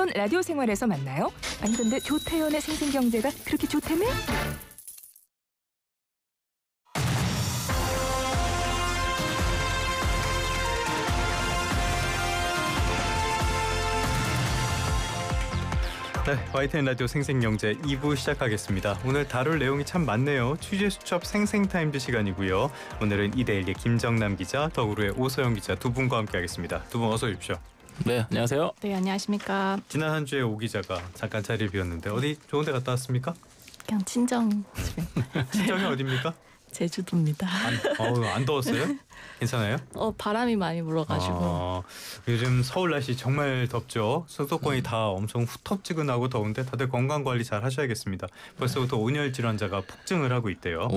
매번 라디오 생활에서 만나요? 아니 근데 조태현의 생생경제가 그렇게 좋다며? 네, YTN 라디오 생생경제 2부 시작하겠습니다. 오늘 다룰 내용이 참 많네요. 취재수첩 생생타임즈 시간이고요. 오늘은 2대1의 김정남 기자, 더구로의 오소영 기자 두 분과 함께하겠습니다. 두 분 어서 오십시오. 네, 안녕하세요. 네, 안녕하십니까. 지난 한 주에 오 기자가 잠깐 자리를 비웠는데 어디 좋은 데 갔다 왔습니까? 그냥 친정 집에. 친정이 어디입니까? 제주도입니다. 안 더웠어요? 괜찮아요? 바람이 많이 불어가지고. 요즘 서울 날씨 정말 덥죠. 수도권이 다 엄청 후텁지근하고 더운데 다들 건강관리 잘 하셔야겠습니다. 벌써부터 온열 질환자가 폭증을 하고 있대요.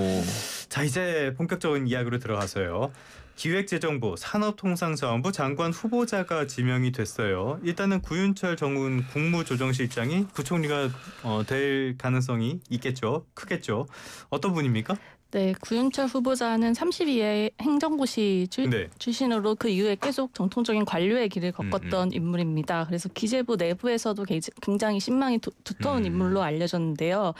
자, 이제 본격적인 이야기로 들어가서요. 기획재정부 산업통상자원부 장관 후보자가 지명이 됐어요. 일단은 구윤철 정운 국무조정실장이 부총리가 될 가능성이 있겠죠. 크겠죠. 어떤 분입니까? 네, 구윤철 후보자는 32회 행정고시 출신으로 그 이후에 계속 정통적인 관료의 길을 겪었던 인물입니다. 그래서 기재부 내부에서도 굉장히 신망이 두터운 인물로 알려졌는데요.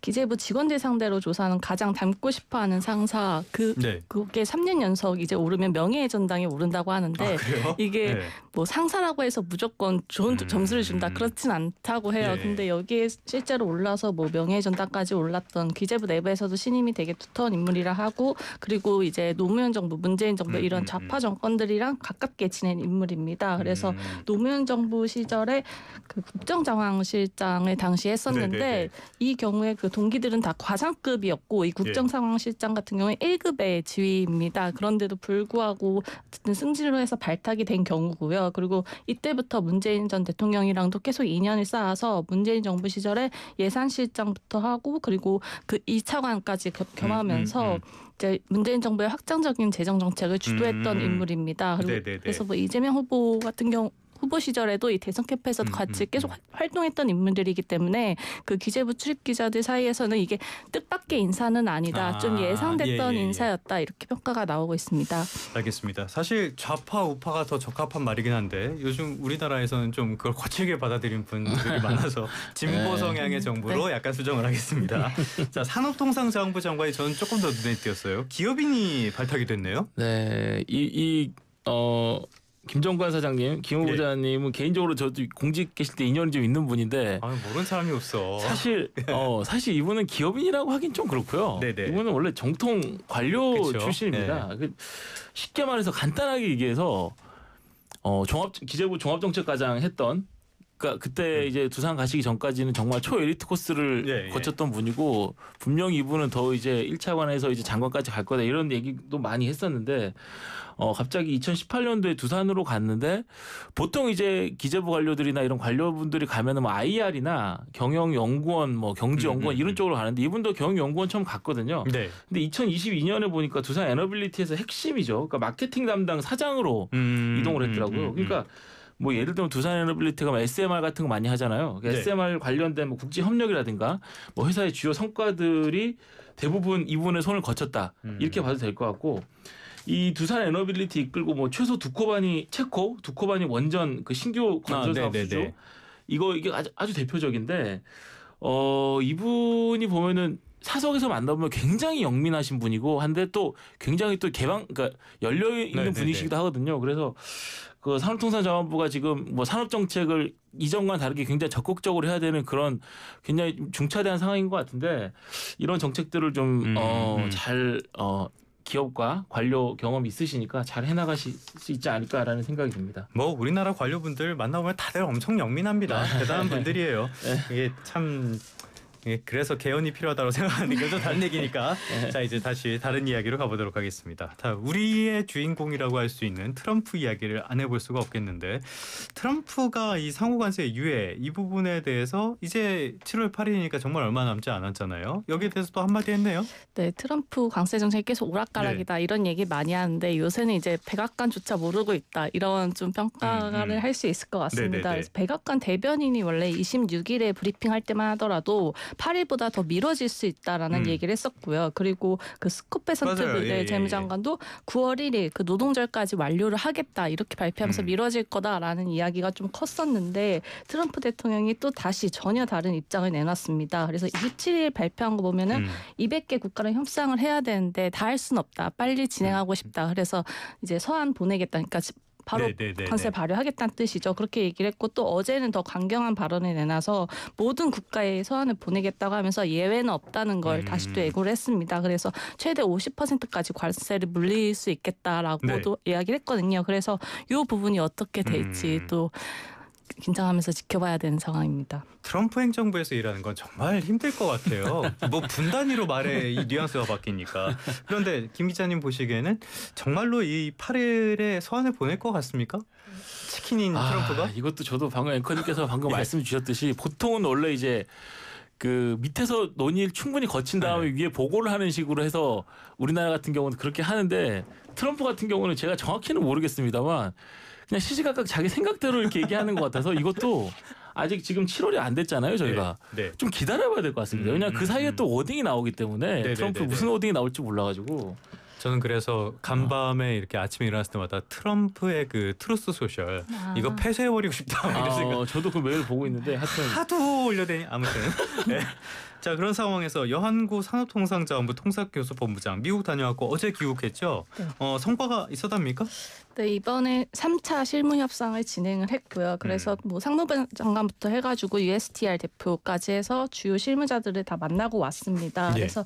기재부 직원들 상대로 조사하는 가장 닮고 싶어하는 상사 그게 3년 연속 이제 오르면 명예훼손당에 오른다고 하는데 이게 뭐 상사라고 해서 무조건 좋은 점수를 준다 그렇진 않다고 해요. 근데 여기에 실제로 올라서 뭐 명예훼손당까지 올랐던 기재부 내부에서도 신임이 되게 두터운 인물이라 하고 그리고 이제 노무현 정부, 문재인 정부 이런 좌파 정권들이랑 가깝게 지낸 인물입니다. 그래서 노무현 정부 시절에 그 국정장황실장을 당시 했었는데 이 경우에 그 동기들은 다 과장급이었고 이 국정상황실장 같은 경우에 1급의 지위입니다. 그런데도 불구하고 어쨌든 승진으로 해서 발탁이 된 경우고요. 그리고 이때부터 문재인 전 대통령이랑도 계속 인연을 쌓아서 문재인 정부 시절에 예산실장부터 하고 그리고 그 2차관까지 겸하면서 이제 문재인 정부의 확장적인 재정 정책을 주도했던 인물입니다. 그래서 뭐 이재명 후보 같은 경우 후보 시절에도 이 대선 캠프에서도 같이 계속 활동했던 인물들이기 때문에 그 기재부 출입 기자들 사이에서는 이게 뜻밖의 인사는 아니다. 좀 예상됐던 인사였다. 이렇게 평가가 나오고 있습니다. 알겠습니다. 사실 좌파 우파가 더 적합한 말이긴 한데 요즘 우리나라에서는 좀 그걸 거칠게 받아들인 분들이 많아서 진보 성향의 정부로 약간 수정을 하겠습니다. 자, 산업통상자원부 장관이 저는 조금 더 눈에 띄었어요. 기업인이 발탁이 됐네요. 네, 김정관 사장님, 김 후보자님은 개인적으로 저도 공직 계실 때 인연이 좀 있는 분인데 모르는 사람이 없어. 사실 이분은 기업인이라고 하긴 좀 그렇고요. 이분은 원래 정통 관료 출신입니다. 쉽게 말해서 간단하게 얘기해서 기재부 종합정책과장 했던 그러니까 그때 이제 두산 가시기 전까지는 정말 초엘리트 코스를 거쳤던 분이고 분명히 이분은 더 이제 1차관에서 이제 장관까지 갈 거다 이런 얘기도 많이 했었는데 갑자기 2018년도에 두산으로 갔는데 보통 이제 기재부 관료들이나 이런 관료분들이 가면은 뭐 IR이나 경영연구원, 뭐 경제연구원 이런 쪽으로 가는데 이분도 경영연구원 처음 갔거든요. 근데 2022년에 보니까 두산 에너빌리티에서 핵심이죠. 그러니까 마케팅 담당 사장으로 이동을 했더라고요. 그러니까 뭐 예를 들면 두산에너빌리티가 SMR 같은 거 많이 하잖아요. SMR 관련된 뭐 국제 협력이라든가 뭐 회사의 주요 성과들이 대부분 이분의 손을 거쳤다. 이렇게 봐도 될 것 같고 이 두산에너빌리티 이끌고 뭐 최소 두코바니 원전 그 신규 건설 사업수죠. 이게 아주 대표적인데 이분이 보면은 사석에서 만나보면 굉장히 영민하신 분이고 한데 또 굉장히 또 그러니까 열려 있는 분이시기도 하거든요. 그래서 그 산업통상자원부가 지금 뭐 산업정책을 이전과는 다르게 굉장히 적극적으로 해야 되는 그런 굉장히 중차대한 상황인 것 같은데 이런 정책들을 좀 잘 기업과 관료 경험이 있으시니까 잘 해나가실 수 있지 않을까라는 생각이 듭니다. 뭐 우리나라 관료분들 만나보면 다들 엄청 영민합니다. 대단한 분들이에요. 이게 참 그래서 개헌이 필요하다고 생각하는 게 또 다른 얘기니까 자 이제 다시 다른 이야기로 가보도록 하겠습니다. 우리의 주인공이라고 할 수 있는 트럼프 이야기를 안 해볼 수가 없겠는데 트럼프가 이 상호관세 유예 이 부분에 대해서 이제 7월 8일이니까 정말 얼마 남지 않았잖아요. 여기에 대해서 또 한마디 했네요. 네, 트럼프 관세 정책이 계속 오락가락이다 이런 얘기 많이 하는데 요새는 이제 백악관조차 모르고 있다 이런 좀 평가를 할 수 있을 것 같습니다. 그래서 백악관 대변인이 원래 26일에 브리핑할 때만 하더라도 8일보다 더 미뤄질 수 있다라는 얘기를 했었고요. 그리고 그 스콧 베선트 재무장관도 9월 1일 그 노동절까지 완료를 하겠다 이렇게 발표하면서 미뤄질 거다라는 이야기가 좀 컸었는데 트럼프 대통령이 또 다시 전혀 다른 입장을 내놨습니다. 그래서 27일 발표한 거 보면은 200개 국가랑 협상을 해야 되는데 다 할 수는 없다. 빨리 진행하고 싶다. 그래서 이제 서한 보내겠다. 그러니까 바로 관세 발효하겠다는 뜻이죠. 그렇게 얘기를 했고 또 어제는 더 강경한 발언을 내놔서 모든 국가에 서한을 보내겠다고 하면서 예외는 없다는 걸 다시 또 예고를 했습니다. 그래서 최대 50%까지 관세를 물릴 수 있겠다라고도 이야기를 했거든요. 그래서 이 부분이 어떻게 될지 또 긴장하면서 지켜봐야 되는 상황입니다. 트럼프 행정부에서 일하는 건 정말 힘들 것 같아요. 뭐 분 단위로 말에 이 뉘앙스가 바뀌니까. 그런데 김 기자님 보시기에는 정말로 이 8일에 서한을 보낼 것 같습니까? 치킨인 트럼프가? 이것도 저도 방금 앵커님께서 방금 말씀 주셨듯이 보통은 원래 이제 그 밑에서 논의를 충분히 거친 다음에 위에 보고를 하는 식으로 해서 우리나라 같은 경우는 그렇게 하는데 트럼프 같은 경우는 제가 정확히는 모르겠습니다만 그냥 시시각각 자기 생각대로 이렇게 얘기하는 것 같아서 이것도 아직 지금 7월이 안 됐잖아요, 저희가. 좀 기다려봐야 될 것 같습니다. 왜냐하면 그 사이에 또 워딩이 나오기 때문에 트럼프 무슨 워딩이 나올지 몰라가지고. 저는 그래서 간밤에 이렇게 아침에 일어났을 때마다 트럼프의 그 트루스 소셜 이거 폐쇄해버리고 싶다. 저도 그 메일 보고 있는데 하도 올려대니 아무튼. 자, 그런 상황에서 여한구 산업통상자원부 통상교섭본부장 미국 다녀왔고 어제 귀국했죠. 성과가 있었답니까? 네, 이번에 3차 실무 협상을 진행을 했고요. 그래서 뭐 상무부 장관부터 해가지고 USTR 대표까지 해서 주요 실무자들을 다 만나고 왔습니다. 그래서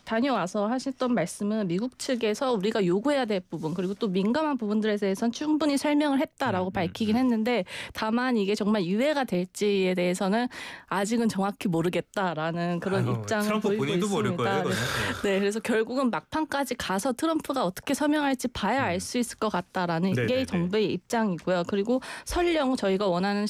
다녀와서 하셨던 말씀은 미국 측에서 우리가 요구해야 될 부분 그리고 또 민감한 부분들에 대해서는 충분히 설명을 했다라고 밝히긴 했는데 다만 이게 정말 유예가 될지에 대해서는 아직은 정확히 모르겠다라는 그런 입장을 트럼프 보이고 본인도 있습니다. 모를 거예요. 네, 그래서 결국은 막판까지 가서 트럼프가 어떻게 서명할지 봐야 알 수 있을 것 같다라는 게 정부의 입장이고요. 그리고 설령 저희가 원하는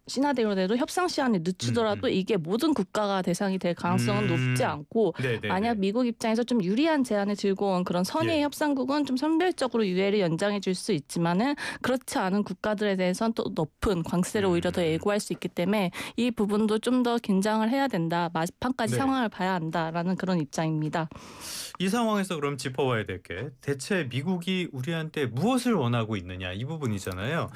시나리오대로 협상 시한을 늦추더라도 이게 모든 국가가 대상이 될 가능성은 높지 않고 만약 미국 입장에서 좀 유리한 제안을 들고 온 그런 선의의 협상국은 좀 선별적으로 유예를 연장해 줄 수 있지만은 그렇지 않은 국가들에 대해서는 또 높은 관세를 오히려 더 예고할 수 있기 때문에 이 부분도 좀 더 긴장을 해야 된다. 마지막까지 상황을 봐야 한다라는 그런 입장입니다. 이 상황에서 그럼 짚어봐야 될 게 대체 미국이 우리한테 무엇을 원하고 있느냐 이 부분이잖아요.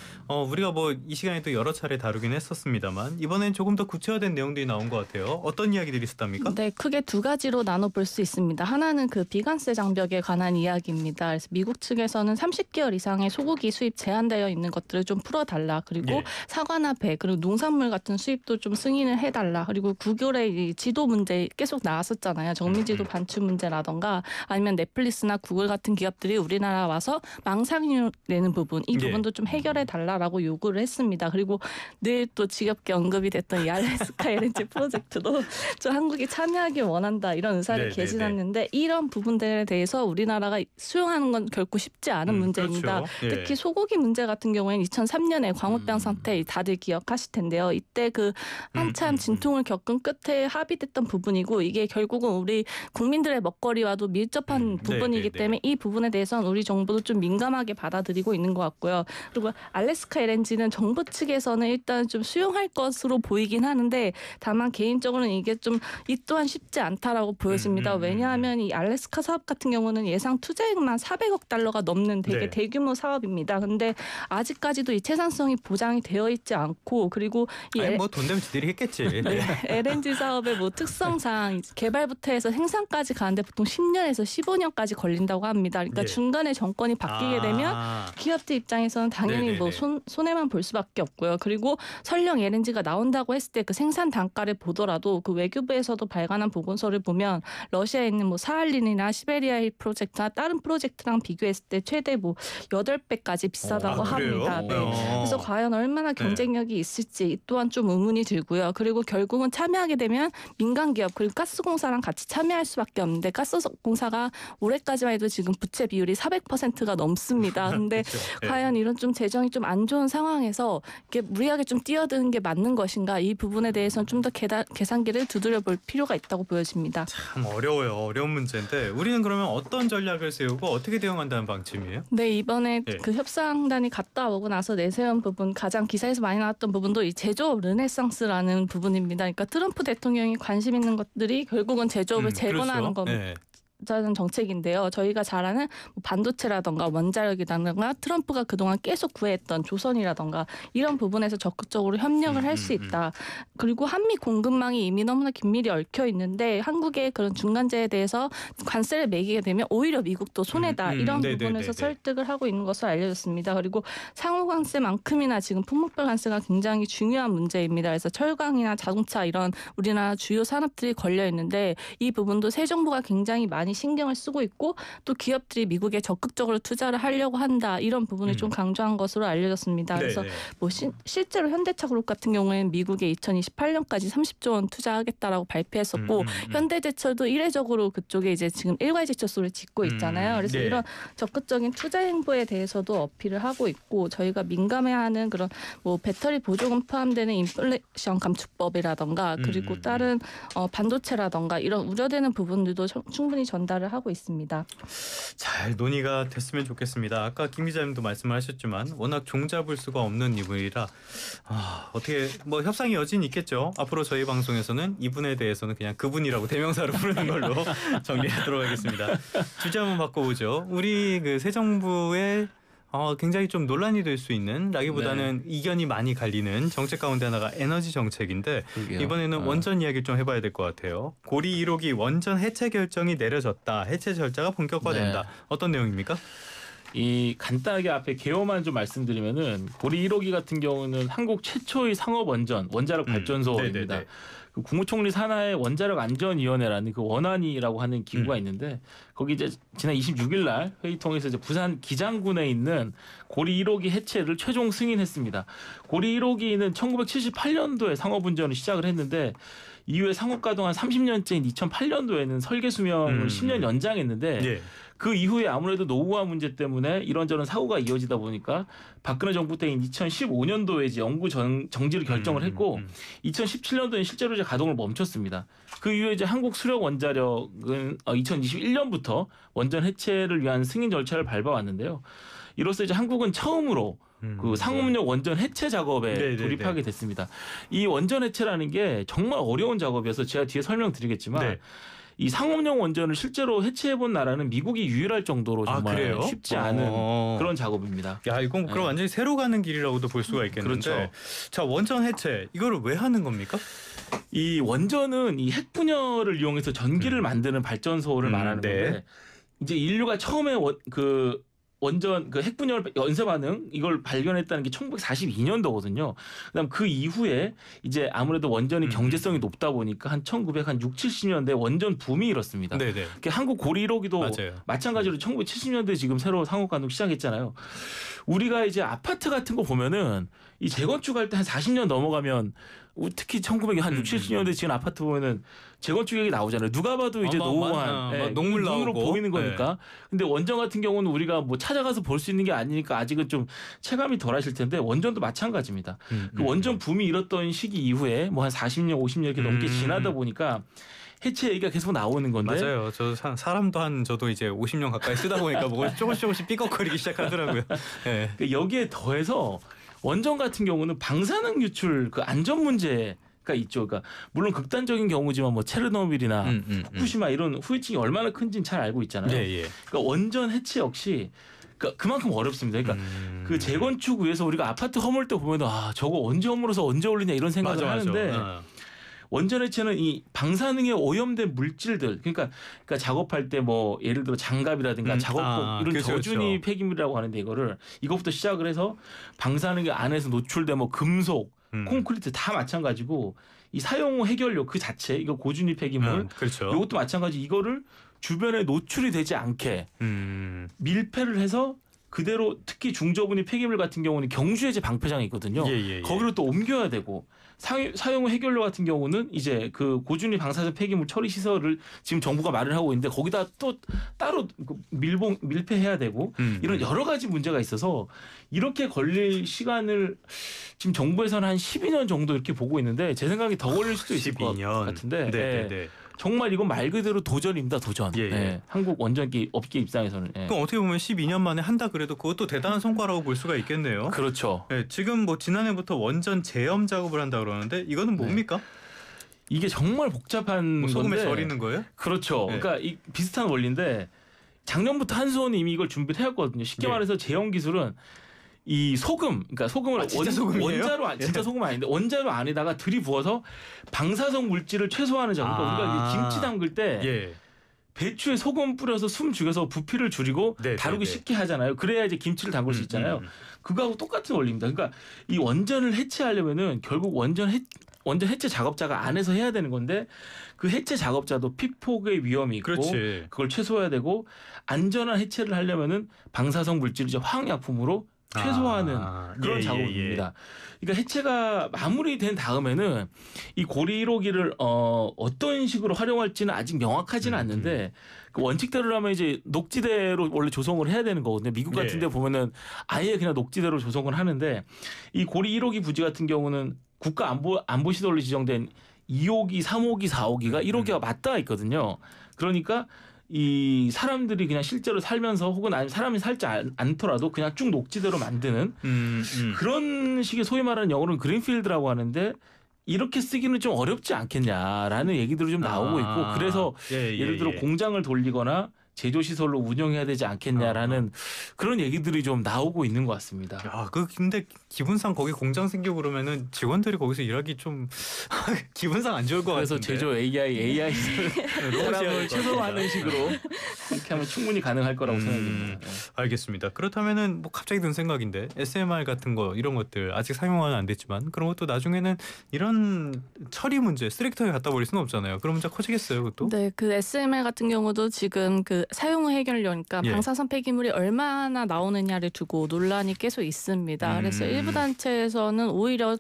우리가 뭐 이 시간에도 여러 차례 다루긴 했었습니다만 이번엔 조금 더 구체화된 내용들이 나온 것 같아요. 어떤 이야기들이 있었답니까? 네, 크게 두 가지로 나눠볼 수 있습니다. 하나는 그 비관세 장벽에 관한 이야기입니다. 그래서 미국 측에서는 30개월 이상의 소고기 수입 제한되어 있는 것들을 좀 풀어달라. 그리고 사과나 배 그리고 농산물 같은 수입도 좀 승인을 해달라. 그리고 구글의 지도 문제 계속 나왔었잖아요. 정미지도 반출 문제라던가 아니면 넷플릭스나 구글 같은 기업들이 우리나라 와서 망상료 내는 부분 이 부분도 좀 해결해 달라라고 요구를 했습니다. 그리고 늘 또 지겹게 언급이 됐던 이 알래스카 LNG 프로젝트도 좀 한국이 참여하길 원한다 이런 의사를 개진했는데 이런 부분들에 대해서 우리나라가 수용하는 건 결코 쉽지 않은 문제입니다. 그렇죠. 특히 소고기 문제 같은 경우에는 2003년에 광우병 사태 다들 기억하실 텐데요. 이때 그 한참 진통을 겪은 끝에 합의됐던 부분이고 이게 결국은 우리 국민들의 먹거리와도 밀접한 부분이기 때문에 이 부분에 대해서는 우리 정부도 좀 민감하게 받아들이고 있는 것 같고요. 그리고 알래스카 LNG는 정부 측에서는 일단 좀 수용할 것으로 보이긴 하는데 다만 개인적으로는 이게 좀 이 또한 쉽지 않다라고 보여집니다. 왜냐하면 이 알래스카 사업 같은 경우는 예상 투자액만 400억 달러가 넘는 되게 대규모 사업입니다. 근데 아직까지도 이 채산성이 보장이 되어 있지 않고 그리고 뭐 돈 되면 지들이 했겠지. LNG 사업의 뭐 특성상 개발부터 해서 생산까지 가는데 보통 10년에서 15년까지 걸린다고 합니다. 그러니까 중간에 정권이 바뀌게 되면 기업들 입장에서는 당연히 뭐 손해만 볼 수밖에 없고요. 그리고 설령 LNG가 나온다고 했을 때 그 생산 단가를 보더라도 그 외교부에서도 발간한 보고서를 보면 러시아에 있는 뭐 사할린이나 시베리아 힐 프로젝트나 다른 프로젝트랑 비교했을 때 최대 뭐 8배까지 비싸다고 합니다. 그래서 과연 얼마나 경쟁력이 있을지 이 또한 좀 의문이 들고요. 그리고 결국은 참여하게 되면 민간 기업 그리고 가스공사랑 같이 참여할 수밖에 없는데 가스공사가 올해까지만 해도 지금 부채 비율이 400%가 넘습니다. 근데 과연 이런 좀 재정이 좀 안 좋은 상황에서 이렇게 무리하게 좀 뛰어드는 게 맞는 것인가 이 부분에 대해서는 좀 더 계산기를 두드려 볼 필요가 있다고 보여집니다. 참 어려워요. 어려운 문제인데 우리는 그러면 어떤 전략을 세우고 어떻게 대응한다는 방침이에요? 네, 이번에 그 협상단이 갔다 오고 나서 내세운 부분 가장 기사에서 많이 나왔던 부분도 이 제조업 르네상스라는 부분입니다. 그러니까 트럼프 대통령이 관심 있는 것들이 결국은 제조업을 재건하는 겁니다. 자는 정책인데요. 저희가 잘 아는 반도체라던가 원자력이라던가 트럼프가 그동안 계속 구애했던 조선이라던가 이런 부분에서 적극적으로 협력을 할 수 있다. 그리고 한미 공급망이 이미 너무나 긴밀히 얽혀 있는데 한국의 그런 중간재에 대해서 관세를 매기게 되면 오히려 미국도 손해다. 이런 부분에서 설득을 하고 있는 것으로 알려졌습니다. 그리고 상호 관세만큼이나 지금 품목별 관세가 굉장히 중요한 문제입니다. 그래서 철강이나 자동차 이런 우리나라 주요 산업들이 걸려 있는데 이 부분도 새 정부가 굉장히 많이 신경을 쓰고 있고 또 기업들이 미국에 적극적으로 투자를 하려고 한다. 이런 부분을 좀 강조한 것으로 알려졌습니다. 그래서 뭐 실제로 현대차그룹 같은 경우에는 미국에 2028년까지 30조 원 투자하겠다라고 발표했었고 현대제철도 이례적으로 그쪽에 이제 지금 일괄제철소를 짓고 있잖아요. 그래서 이런 적극적인 투자 행보에 대해서도 어필을 하고 있고 저희가 민감해하는 그런 뭐 배터리 보조금 포함되는 인플레이션 감축법이라던가 그리고 다른 반도체라던가 이런 우려되는 부분들도 충분히 전달을 하고 있습니다. 잘 논의가 됐으면 좋겠습니다. 아까 김 기자님도 말씀을 하셨지만 워낙 종잡을 수가 없는 이분이라 어떻게 뭐 협상의 여지는 있겠죠. 앞으로 저희 방송에서는 이분에 대해서는 그냥 그분이라고 대명사로 부르는 걸로 정리하도록 하겠습니다. 주제 한번 바꿔보죠. 우리 그 새 정부의 굉장히 좀 논란이 될 수 있는 라기보다는 이견이 많이 갈리는 정책 가운데 하나가 에너지 정책인데 이번에는 원전 이야기를 좀 해봐야 될 것 같아요. 고리 1호기 원전 해체 결정이 내려졌다. 해체 절차가 본격화된다. 어떤 내용입니까? 이 간단하게 앞에 개요만 좀 말씀드리면은 고리 1호기 같은 경우는 한국 최초의 상업 원자력 발전소입니다. 그 국무총리 산하의 원자력 안전위원회라는 그 원안위라고 하는 기구가 있는데 거기 이제 지난 26일 날 회의 통해서 이제 부산 기장군에 있는 고리 1호기 해체를 최종 승인했습니다. 고리 1호기는 1978년도에 상업 운전을 시작을 했는데 이후에 상업 가동 한 30년째인 2008년도에는 설계 수명을 10년 연장했는데 그 이후에 아무래도 노후화 문제 때문에 이런저런 사고가 이어지다 보니까 박근혜 정부 때인 2015년도에 이제 영구 정지를 결정을 했고 2017년도에 실제로 이제 가동을 멈췄습니다. 그 이후에 이제 한국수력원자력은 2021년부터 원전 해체를 위한 승인 절차를 밟아왔는데요. 이로써 이제 한국은 처음으로 그 상업용 원전 해체 작업에 돌입하게 됐습니다. 이 원전 해체라는 게 정말 어려운 작업이어서 제가 뒤에 설명드리겠지만 이 상업용 원전을 실제로 해체해본 나라는 미국이 유일할 정도로 정말 쉽지 않은 그런 작업입니다. 야, 이건 그럼 완전히 새로 가는 길이라고도 볼 수가 있겠는데. 그렇죠. 자, 원전 해체 이거를 왜 하는 겁니까? 이 원전은 이 핵분열을 이용해서 전기를 만드는 발전소를 말하는 건데 이제 인류가 처음에 원전 그 핵분열 연쇄 반응 이걸 발견했다는 게 1942년도거든요. 그다음 그 이후에 이제 아무래도 원전이 경제성이 높다 보니까 한 1960, 70년대 원전 붐이 일었습니다. 한국 고리 1호기도 마찬가지로 1970년대 지금 새로 상업 가동 시작했잖아요. 우리가 이제 아파트 같은 거 보면은 이 재건축할 때 한 40년 넘어가면 특히 1960, 70년대 지은 아파트 보면은 재건축액이 나오잖아요. 누가 봐도 이제 노후한 녹물 눈으로 나오고 보이는 거니까. 근데 원전 같은 경우는 우리가 뭐 찾아가서 볼 수 있는 게 아니니까 아직은 좀 체감이 덜하실 텐데 원전도 마찬가지입니다. 그 원전 붐이 일었던 시기 이후에 뭐 한 40년, 50년 이렇게 넘게 지나다 보니까 해체 얘기가 계속 나오는 건데. 맞아요. 저 사람도 저도 이제 50년 가까이 쓰다 보니까 뭐 조금씩 삐걱거리기 시작하더라고요. 여기에 더해서 원전 같은 경우는 방사능 유출 그 안전 문제가 있죠. 그러니까 물론 극단적인 경우지만 뭐 체르노빌이나 후쿠시마 이런 후유증이 얼마나 큰지는 잘 알고 있잖아요. 그러니까 원전 해체 역시 그만큼 어렵습니다. 그러니까 그 재건축 위해서 우리가 아파트 허물 때 보면 저거 언제 허물어서 언제 올리냐 이런 생각을 하는데 원전 해체는 이 방사능에 오염된 물질들 그러니까 작업할 때 뭐 예를 들어 장갑이라든가 작업복 이런 저준위 폐기물이라고 하는데 이것부터 시작을 해서 방사능의 안에서 노출된 뭐 금속, 콘크리트 다 마찬가지고 이 사용 후 해결료 그 자체 이거 고준위 폐기물 이것도 마찬가지 이거를 주변에 노출이 되지 않게 밀폐를 해서 그대로 특히 중저분해 폐기물 같은 경우는 경주해제 방패장이 있거든요. 거기로 또 옮겨야 되고 사용 후 해결료 같은 경우는 이제 그 고준위 방사선 폐기물 처리 시설을 지금 정부가 마련하고 있는데 거기다 또 따로 밀폐해야 되고 이런 여러 가지 문제가 있어서 이렇게 걸릴 시간을 지금 정부에서는 한 12년 정도 이렇게 보고 있는데 제 생각에 더 걸릴 수도 있을 12년. 것 같은데 네. 정말 이건 말 그대로 도전입니다. 도전. 네. 한국 원전기 업계 입장에서는. 그럼 어떻게 보면 12년 만에 한다 그래도 그것도 대단한 성과라고 볼 수가 있겠네요. 그렇죠. 네, 지금 뭐 지난해부터 원전 재염 작업을 한다 그러는데 이거는 뭡니까? 이게 정말 복잡한 뭐 소금에 건데. 절이는 거예요? 그렇죠. 그러니까 이 비슷한 원리인데 작년부터 한수원이 이미 이걸 준비를 해왔거든요. 쉽게 말해서 재염 기술은 이 소금, 그러니까 소금을 진짜 소금이에요? 원자로 진짜 소금 아닌데 원자로 안에다가 들이부어서 방사성 물질을 최소화하는 작업. 그러니까 우리가 김치 담글 때 배추에 소금 뿌려서 숨 죽여서 부피를 줄이고 다루기 쉽게 하잖아요. 그래야 이제 김치를 담글 수 있잖아요. 그거하고 똑같은 원리입니다. 그러니까 이 원전을 해체하려면은 결국 원전 해체 작업자가 안에서 해야 되는 건데 그 해체 작업자도 피폭의 위험이 있고 그걸 최소화해야 되고 안전한 해체를 하려면은 방사성 물질이죠. 화학약품으로 최소화하는 그런 작업입니다. 그러니까 해체가 마무리된 다음에는 이 고리 1호기를 어떤 식으로 활용할지는 아직 명확하지는 않는데 그 원칙대로라면 이제 녹지대로 원래 조성을 해야 되는 거거든요. 미국 같은 데 보면은 아예 그냥 녹지대로 조성을 하는데 이 고리 1호기 부지 같은 경우는 국가 안보 시설로 지정된 2호기, 3호기, 4호기가 1호기가 맞닿아 있거든요. 그러니까 이 사람들이 그냥 실제로 살면서 혹은 아니면 사람이 살지 않더라도 그냥 쭉 녹지대로 만드는 그런 식의 소위 말하는 영어로는 그린필드라고 하는데 이렇게 쓰기는 좀 어렵지 않겠냐라는 얘기들이 좀 나오고 있고 그래서 예를 들어 공장을 돌리거나 제조시설로 운영해야 되지 않겠냐라는 그런 얘기들이 좀 나오고 있는 것 같습니다. 근데 기분상 거기 공장 생기고 그러면은 직원들이 거기서 일하기 좀 기분상 안 좋을 것 같은데. 그래서 제조 AI 사람을 최소화하는 식으로 이렇게 하면 충분히 가능할 거라고 생각합니다. 알겠습니다. 그렇다면은 뭐 갑자기 든 생각인데 SMR 같은 거 이런 것들 아직 사용은 안 됐지만 그런 것도 나중에는 이런 처리 문제 쓰레기통에 갖다 버릴 수는 없잖아요. 그런 문제 커지겠어요, 그것도? 네, 그 SMR 같은 경우도 지금 그 사용 후 해결료니까 방사선 폐기물이 얼마나 나오느냐를 두고 논란이 계속 있습니다. 그래서 일부 단체에서는 오히려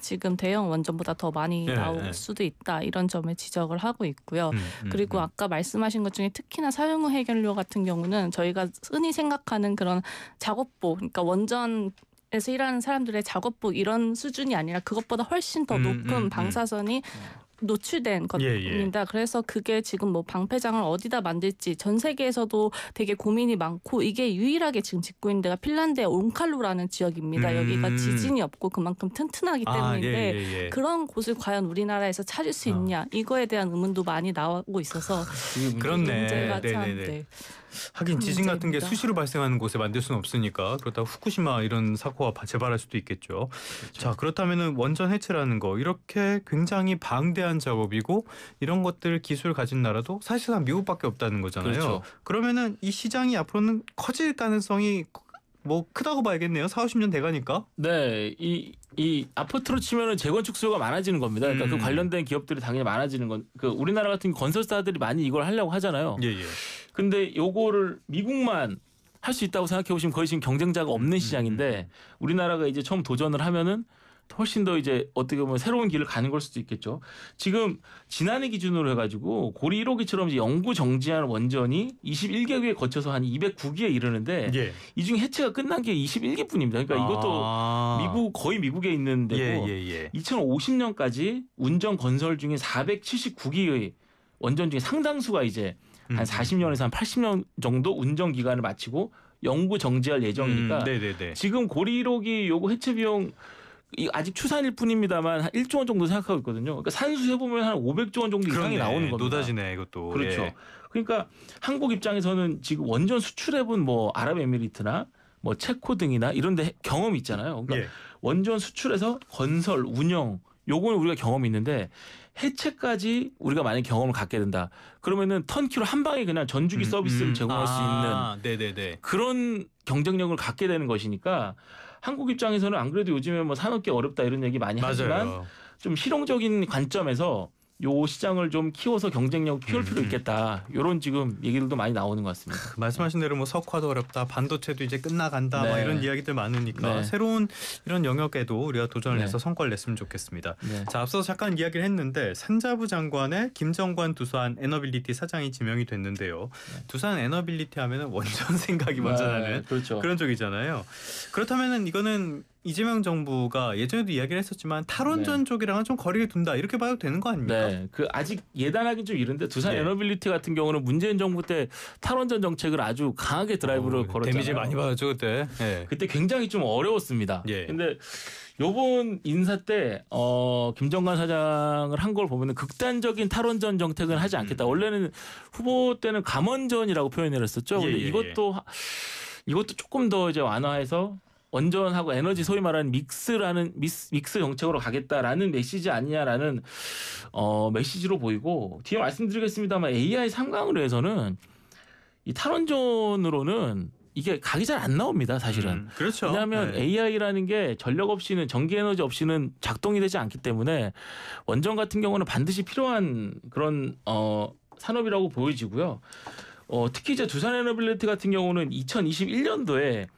지금 대형 원전보다 더 많이 나올 수도 있다 이런 점을 지적을 하고 있고요. 그리고 아까 말씀하신 것 중에 특히나 사용 후 해결료 같은 경우는 저희가 흔히 생각하는 그런 작업복, 그러니까 원전에서 일하는 사람들의 작업복 이런 수준이 아니라 그것보다 훨씬 더 높은 방사선이 노출된 것입니다. 그래서 그게 지금 뭐 방패장을 어디다 만들지 전 세계에서도 되게 고민이 많고 이게 유일하게 지금 짓고 있는 데가 핀란드의 온칼루라는 지역입니다. 여기가 지진이 없고 그만큼 튼튼하기 때문인데 그런 곳을 과연 우리나라에서 찾을 수 있냐 이거에 대한 의문도 많이 나오고 있어서 그렇네. 문제가 참 하긴 지진 같은 게 수시로 발생하는 곳에 만들 수는 없으니까 그렇다고 후쿠시마 이런 사고가 재발할 수도 있겠죠. 자, 그렇다면은 원전 해체라는 거 이렇게 굉장히 방대한 작업이고 이런 것들 기술 가진 나라도 사실상 미국밖에 없다는 거잖아요. 그러면은 이 시장이 앞으로는 커질 가능성이 뭐 크다고 봐야겠네요. 40-50년 돼가니까. 네, 이 아파트로 치면은 재건축 수요가 많아지는 겁니다. 그러니까 그 관련된 기업들이 당연히 많아지는 건 그 우리나라 같은 건설사들이 많이 이걸 하려고 하잖아요. 근데 요거를 미국만 할 수 있다고 생각해 보시면 거의 지금 경쟁자가 없는 시장인데 우리나라가 이제 처음 도전을 하면은 훨씬 더 이제 어떻게 보면 새로운 길을 가는 걸 수도 있겠죠. 지금 지난해 기준으로 해가지고 고리 1호기처럼 이제 영구 정지한 원전이 21개국에 거쳐서 한 209기에 이르는데 이 중에 해체가 끝난 게 21기뿐입니다. 그러니까 이것도 거의 미국에 있는 데고 2050년까지 운전 건설 중에 479기의 원전 중에 상당수가 이제 한 40년에서 한 80년 정도 운전 기간을 마치고 영구 정지할 예정이니까 지금 고리 1호기 요거 해체 비용 아직 추산일 뿐입니다만 한 1조 원 정도 생각하고 있거든요. 그러니까 산수해 보면 한 500조 원 정도 이상이 나오는 겁니다. 노다지네 이것도. 그렇죠. 그러니까 한국 입장에서는 지금 원전 수출해본 뭐 아랍에미리트나 뭐 체코 등이나 이런 데 경험이 있잖아요. 그러니까 원전 수출해서 건설, 운영 요거는 우리가 경험이 있는데 해체까지 우리가 만약 경험을 갖게 된다. 그러면은 턴키로 한 방에 그냥 전주기 서비스를 제공할 수 있는 그런 경쟁력을 갖게 되는 것이니까 한국 입장에서는 안 그래도 요즘에 뭐 산업계 어렵다 이런 얘기 많이 하지만 좀 실용적인 관점에서 요 시장을 좀 키워서 경쟁력 키울 필요 있겠다. 이런 지금 얘기들도 많이 나오는 것 같습니다. 말씀하신 대로 뭐 석화도 어렵다, 반도체도 이제 끝나간다, 네. 막 이런 이야기들 많으니까 네. 새로운 이런 영역에도 우리가 도전을 네. 해서 성과를 냈으면 좋겠습니다. 네. 자, 앞서 잠깐 이야기를 했는데 산자부 장관에 김정관 두산 에너빌리티 사장이 지명이 됐는데요. 두산 에너빌리티 하면은 원전 생각이 먼저 나는 그렇죠. 그런 쪽이잖아요. 그렇다면은 이거는 이재명 정부가 예전에도 이야기를 했었지만 탈원전 쪽이랑은 좀 거리를 둔다 이렇게 봐도 되는 거 아닙니까? 네, 그 아직 예단하기 좀 이른데 두산 네. 에너빌리티 같은 경우는 문재인 정부 때 탈원전 정책을 아주 강하게 드라이브를 걸었잖아요. 데미지 많이 받았죠 그때. 네. 그때 굉장히 좀 어려웠습니다. 예. 근데 요번 인사 때 김정관 사장을 한 걸 보면은 극단적인 탈원전 정책은 하지 않겠다. 원래는 후보 때는 감원전이라고 표현을 했었죠. 근데 이것도 조금 더 이제 완화해서 원전하고 에너지 소위 말하는 믹스 정책으로 가겠다라는 메시지 아니냐라는 메시지로 보이고 뒤에 말씀드리겠습니다만 AI 3강으로 해서는 이 탈원전으로는 이게 각이 잘 안 나옵니다, 사실은. 그렇죠. 왜냐하면 네. AI라는 게 전력 없이는 전기 에너지 없이는 작동이 되지 않기 때문에 원전 같은 경우는 반드시 필요한 그런 산업이라고 보여지고요. 특히 이제 두산에너빌리티 같은 경우는 2021년도에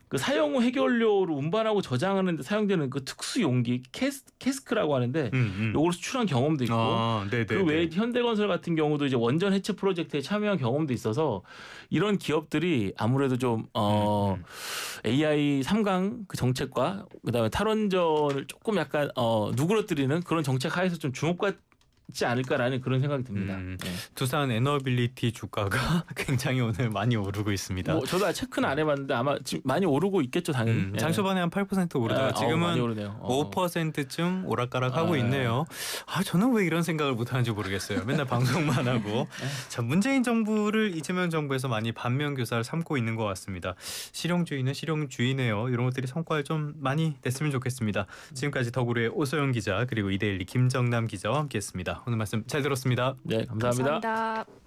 그 사용 후 해결료로 운반하고 저장하는 데 사용되는 그 특수 용기 캐스크라고 하는데 요걸 수출한 경험도 있고 그 외에 현대건설 같은 경우도 이제 원전 해체 프로젝트에 참여한 경험도 있어서 이런 기업들이 아무래도 좀 AI 3강 그 정책과 그다음에 탈원전을 조금 약간 누그러뜨리는 그런 정책 하에서 좀 주목받지 않을까라는 그런 생각이 듭니다. 네. 두산 에너빌리티 주가가 굉장히 오늘 많이 오르고 있습니다. 뭐 저도 체크는 안 해봤는데 아마 지금 많이 오르고 있겠죠, 당연히. 장 초반에 한 8% 오르다가 지금은 5%쯤 오락가락하고 있네요. 저는 왜 이런 생각을 못하는지 모르겠어요. 맨날 방송만 하고. 자, 문재인 정부를 이재명 정부에서 많이 반면교사를 삼고 있는 것 같습니다. 실용주의는 실용주의네요. 이런 것들이 성과를 좀 많이 냈으면 좋겠습니다. 지금까지 더구로의 오소영 기자 그리고 이데일리 김정남 기자와 함께했습니다. 오늘 말씀 잘 들었습니다. 네, 감사합니다. 감사합니다.